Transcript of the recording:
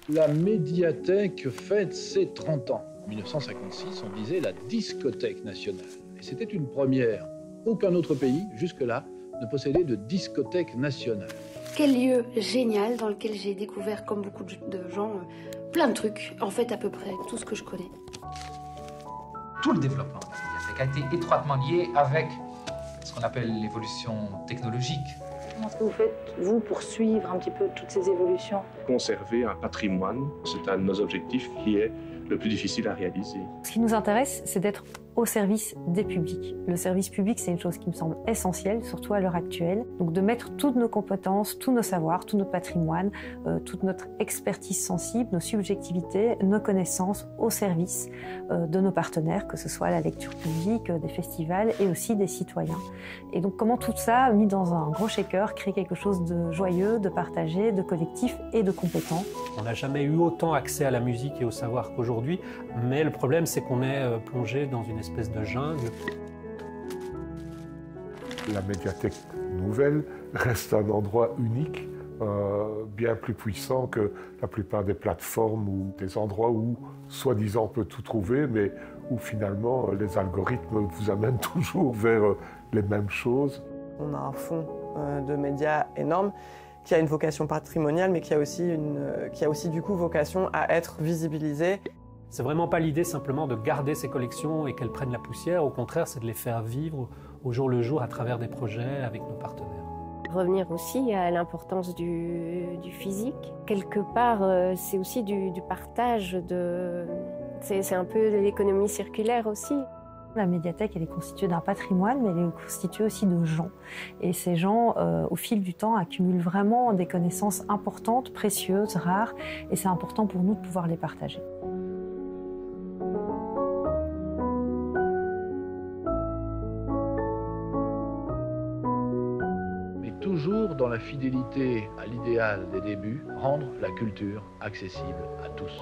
La médiathèque fête ses 30 ans. En 1956, on disait la discothèque nationale. Et c'était une première. Aucun autre pays, jusque-là, ne possédait de discothèque nationale. Quel lieu génial dans lequel j'ai découvert, comme beaucoup de gens, plein de trucs. En fait, à peu près tout ce que je connais. Tout le développement de la médiathèque a été étroitement lié avec ce qu'on appelle l'évolution technologique. Comment est-ce que vous faites, vous, pour suivre un petit peu toutes ces évolutions? Conserver un patrimoine, c'est un de nos objectifs qui est le plus difficile à réaliser. Ce qui nous intéresse, c'est d'être au service des publics. Le service public, c'est une chose qui me semble essentielle, surtout à l'heure actuelle. Donc de mettre toutes nos compétences, tous nos savoirs, tout notre patrimoine, toute notre expertise sensible, nos subjectivités, nos connaissances au service de nos partenaires, que ce soit la lecture publique, des festivals et aussi des citoyens. Et donc comment tout ça, mis dans un gros shaker, crée quelque chose de joyeux, de partagé, de collectif et de compétent. On n'a jamais eu autant accès à la musique et au savoir qu'aujourd'hui, mais le problème c'est qu'on est plongé dans une espèce de jungle. La médiathèque nouvelle reste un endroit unique, bien plus puissant que la plupart des plateformes ou des endroits où, soi-disant, on peut tout trouver, mais où finalement les algorithmes vous amènent toujours vers les mêmes choses. On a un fonds de médias énorme qui a une vocation patrimoniale, mais qui a aussi du coup vocation à être visibilisé. C'est vraiment pas l'idée simplement de garder ces collections et qu'elles prennent la poussière, au contraire c'est de les faire vivre au jour le jour à travers des projets avec nos partenaires. Revenir aussi à l'importance du physique. Quelque part, c'est aussi du partage, c'est un peu de l'économie circulaire aussi. La médiathèque, elle est constituée d'un patrimoine, mais elle est constituée aussi de gens. Et ces gens, au fil du temps, accumulent vraiment des connaissances importantes, précieuses, rares, et c'est important pour nous de pouvoir les partager. Toujours dans la fidélité à l'idéal des débuts, rendre la culture accessible à tous.